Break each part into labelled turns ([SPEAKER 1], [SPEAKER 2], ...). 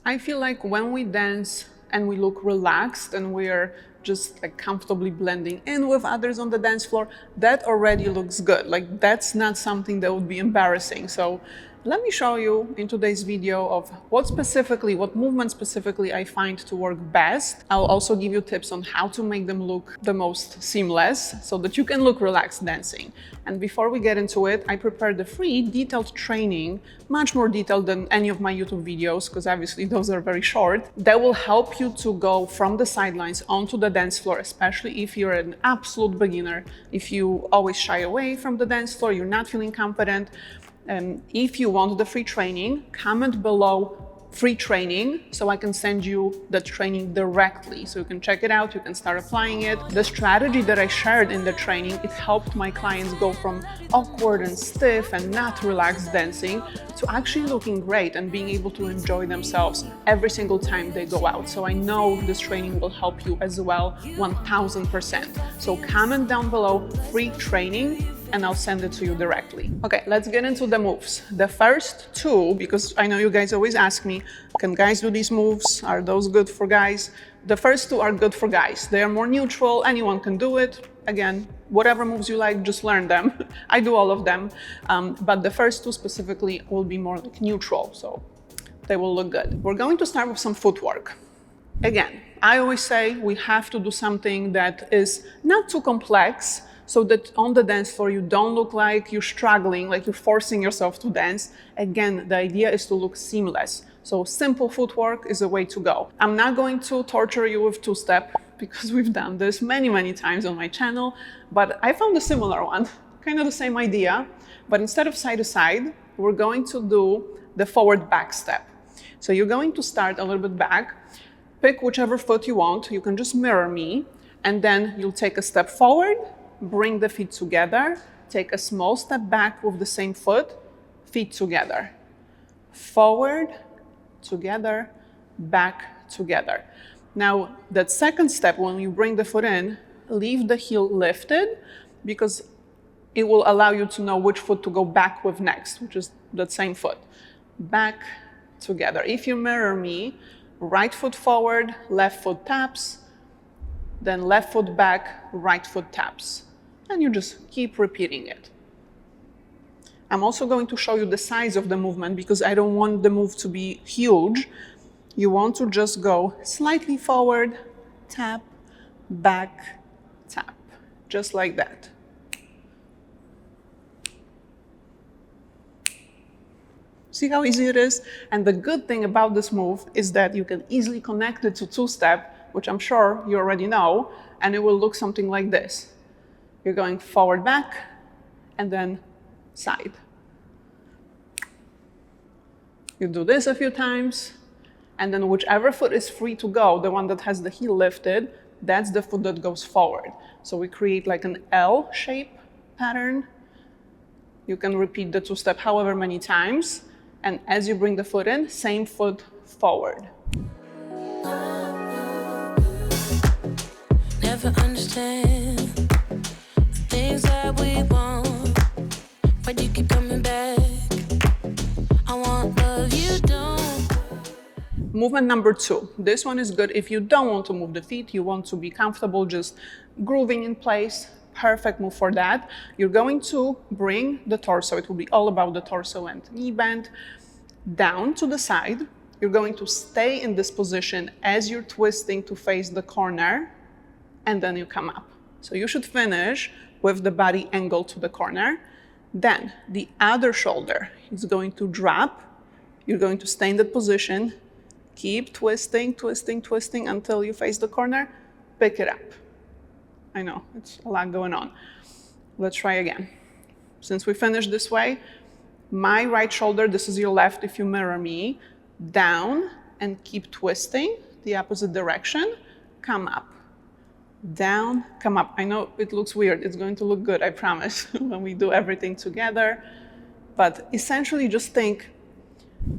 [SPEAKER 1] I feel like when we dance and we look relaxed and we are just like comfortably blending in with others on the dance floor, that already looks good. Like that's not something that would be embarrassing. So let me show you in today's video of what movement specifically I find to work best. I'll also give you tips on how to make them look the most seamless so that you can look relaxed dancing. And before we get into it, I prepared a free detailed training, much more detailed than any of my YouTube videos, because obviously those are very short, that will help you to go from the sidelines onto the dance floor, especially if you're an absolute beginner, if you always shy away from the dance floor, you're not feeling confident. If you want the free training, comment below free training so I can send you the training directly. So you can check it out, you can start applying it. The strategy that I shared in the training, it helped my clients go from awkward and stiff and not relaxed dancing to actually looking great and being able to enjoy themselves every single time they go out. So I know this training will help you as well, 1000%. So comment down below free training and I'll send it to you directly. Okay, let's get into the moves. The first two, because I know you guys always ask me, can guys do these moves? Are those good for guys? The first two are good for guys. They are more neutral, anyone can do it. Again, whatever moves you like, just learn them. I do all of them, but the first two specifically will be more like neutral, so they will look good. We're going to start with some footwork. Again, I always say we have to do something that is not too complex, so that on the dance floor you don't look like you're struggling, like you're forcing yourself to dance. Again, the idea is to look seamless. So simple footwork is a way to go. I'm not going to torture you with two-step because we've done this many, many times on my channel, but I found a similar one, kind of the same idea, but instead of side to side, we're going to do the forward back step. So you're going to start a little bit back, pick whichever foot you want, you can just mirror me, and then you'll take a step forward, bring the feet together, take a small step back with the same foot, feet together. Forward, together, back, together. Now, that second step, when you bring the foot in, leave the heel lifted because it will allow you to know which foot to go back with next, which is that same foot. Back, together. If you mirror me, right foot forward, left foot taps, then left foot back, right foot taps. And you just keep repeating it. I'm also going to show you the size of the movement because I don't want the move to be huge. You want to just go slightly forward, tap, back, tap, just like that. See how easy it is? And the good thing about this move is that you can easily connect it to two-step, which I'm sure you already know, and it will look something like this. You're going forward, back, and then side. You do this a few times, and then whichever foot is free to go, the one that has the heel lifted, that's the foot that goes forward. So we create like an L shape pattern. You can repeat the two-step however many times, and as you bring the foot in, same foot forward. Never understand things that we want, but you keep coming back. I want love you don't. Movement number two. This one is good if you don't want to move the feet, you want to be comfortable just grooving in place. Perfect move for that. You're going to bring the torso, it will be all about the torso and knee bend, down to the side. You're going to stay in this position as you're twisting to face the corner, and then you come up. So you should finish with the body angle to the corner. Then the other shoulder is going to drop. You're going to stay in that position. Keep twisting, twisting, twisting until you face the corner. Pick it up. I know, it's a lot going on. Let's try again. Since we finished this way, my right shoulder, this is your left if you mirror me, down and keep twisting the opposite direction. Come up. Down, come up. I know it looks weird. It's going to look good, I promise, when we do everything together. But essentially just think,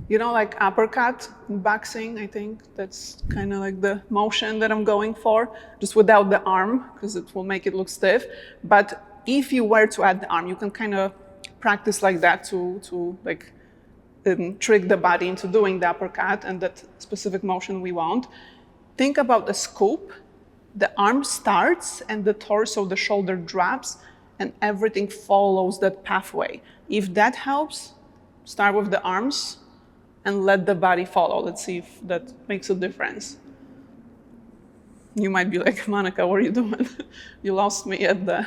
[SPEAKER 1] you know, like uppercut in boxing, I think that's kind of like the motion that I'm going for, just without the arm, because it will make it look stiff. But if you were to add the arm, you can kind of practice like that to like trick the body into doing the uppercut and that specific motion we want. Think about the scoop. The arm starts and the torso, the shoulder drops, and everything follows that pathway. If that helps, start with the arms and let the body follow. Let's see if that makes a difference. You might be like, Monica, what are you doing? You lost me at the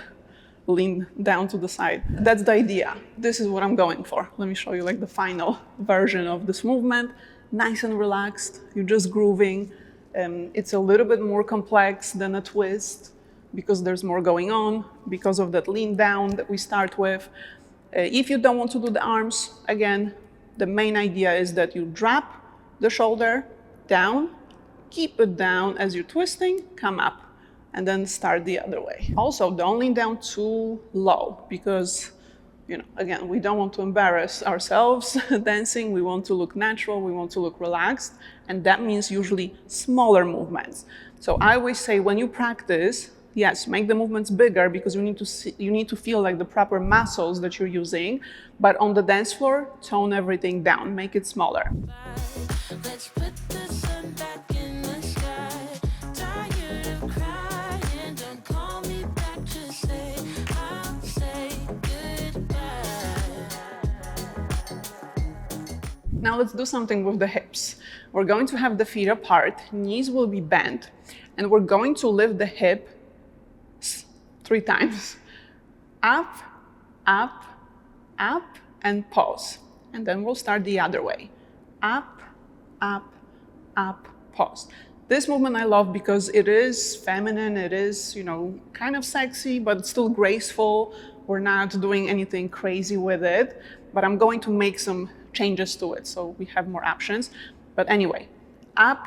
[SPEAKER 1] lean down to the side. That's the idea. This is what I'm going for. Let me show you like the final version of this movement. Nice and relaxed. You're just grooving. It's a little bit more complex than a twist because there's more going on because of that lean down that we start with. If you don't want to do the arms, again, the main idea is that you drop the shoulder down, keep it down as you're twisting, come up, and then start the other way. Also, don't lean down too low because, again, we don't want to embarrass ourselves dancing. We want to look natural. We want to look relaxed. And that means usually smaller movements. So I always say when you practice, yes, make the movements bigger because you need to feel like the proper muscles that you're using. But on the dance floor, tone everything down, make it smaller.
[SPEAKER 2] Let's put the sun back in the sky. Tired of crying, don't call me back to say I'll say goodbye.
[SPEAKER 1] Now let's do something with the hips. We're going to have the feet apart, knees will be bent, and we're going to lift the hip 3 times. Up, up, up, and pause. And then we'll start the other way. Up, up, up, pause. This movement I love because it is feminine, it is, kind of sexy, but still graceful. We're not doing anything crazy with it, but I'm going to make some changes to it so we have more options. But anyway, up,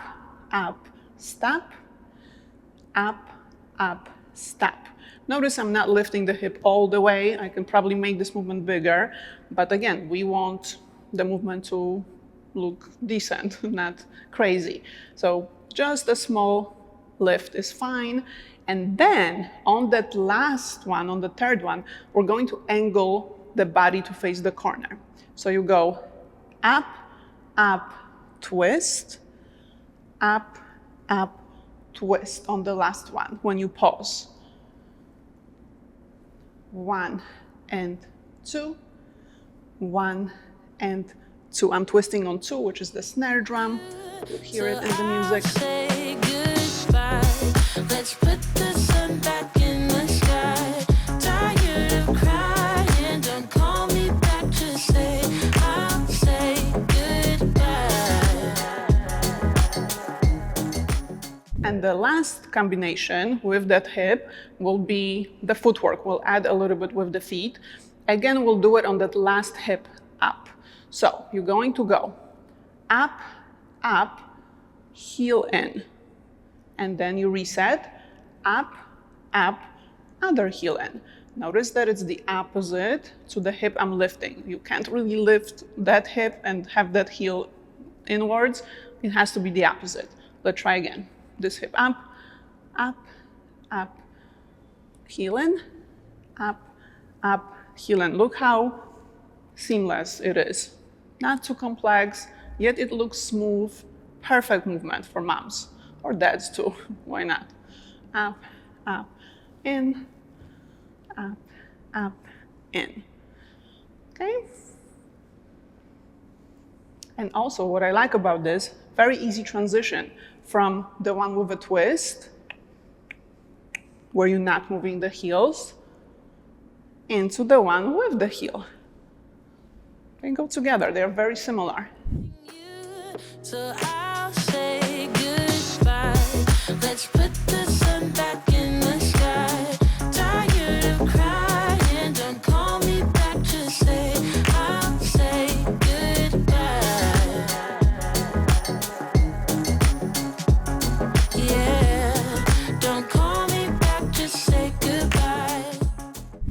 [SPEAKER 1] up, stop, up, up, stop. Notice I'm not lifting the hip all the way. I can probably make this movement bigger, but again, we want the movement to look decent, not crazy. So just a small lift is fine. And then on that last one, on the third one, we're going to angle the body to face the corner. So you go up, up, twist, up, up, twist on the last one when you pause. 1 and 2, 1 and 2. I'm twisting on 2, which is the snare drum. You hear it in the music.
[SPEAKER 2] Say goodbye. Let's put the sun back in the sky. Tired of crying, don't call me back to say I'll say goodbye.
[SPEAKER 1] And the last combination with that hip will be the footwork. We'll add a little bit with the feet. Again, we'll do it on that last hip up. So you're going to go up, up, heel in. And then you reset, up, up, other heel in. Notice that it's the opposite to the hip I'm lifting. You can't really lift that hip and have that heel inwards. It has to be the opposite. Let's try again. This hip up, up, up, heel in, up, up, heel in. Look how seamless it is. Not too complex, yet it looks smooth. Perfect movement for moms or dads too. Why not? Up, up, in, up, up, in. Okay? And also what I like about this, very easy transition from the one with a twist, where you're not moving the heels, into the one with the heel. They go together, they're very similar.
[SPEAKER 2] So I'll say goodbye. Let's put the sun back in the sky. Tired of crying, don't call me back to say I'll say goodbye. Yeah, don't call me back to say goodbye.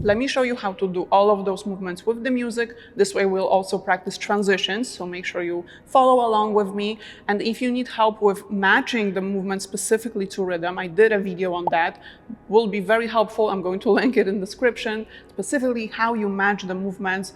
[SPEAKER 1] Let me show you how to do all of those movements with the music. This way we'll also practice transitions, so make sure you follow along with me. And if you need help with matching the movement specifically to rhythm, I did a video on that. Will be very helpful. I'm going to link it in the description. specifically how you match the movements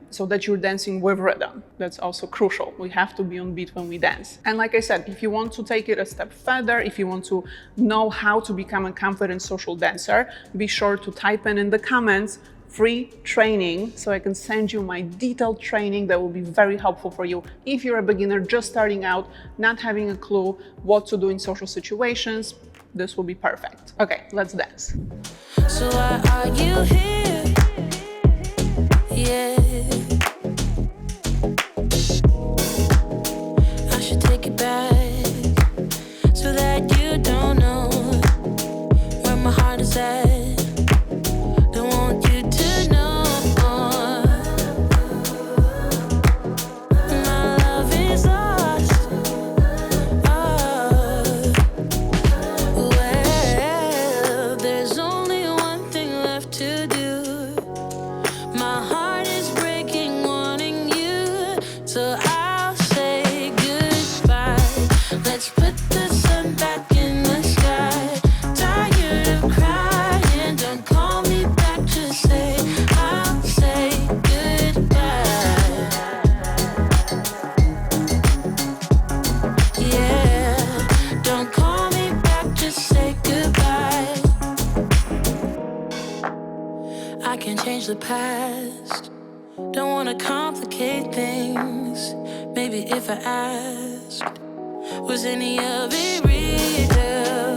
[SPEAKER 1] so that you're dancing with rhythm. That's also crucial. We have to be on beat when we dance. And like I said, if you want to take it a step further, if you want to know how to become a confident social dancer, be sure to type in the comments free training so I can send you my detailed training that will be very helpful for you if you're a beginner just starting out, not having a clue what to do in social situations. This will be perfect. Okay, let's dance.
[SPEAKER 2] So why are you here? Yeah. I should take it back so that you don't know where my heart is at. Don't want you to know my love is lost. Well, there's only one thing left to do. My heart is breaking, wanting you, so I'll say goodbye. Let's put the sun back in the sky. Tired of crying, don't call me back, just say I'll say goodbye. Yeah, don't call me back, just say goodbye. I can't change the past, don't wanna complicate things. Maybe if I asked, was any of it real?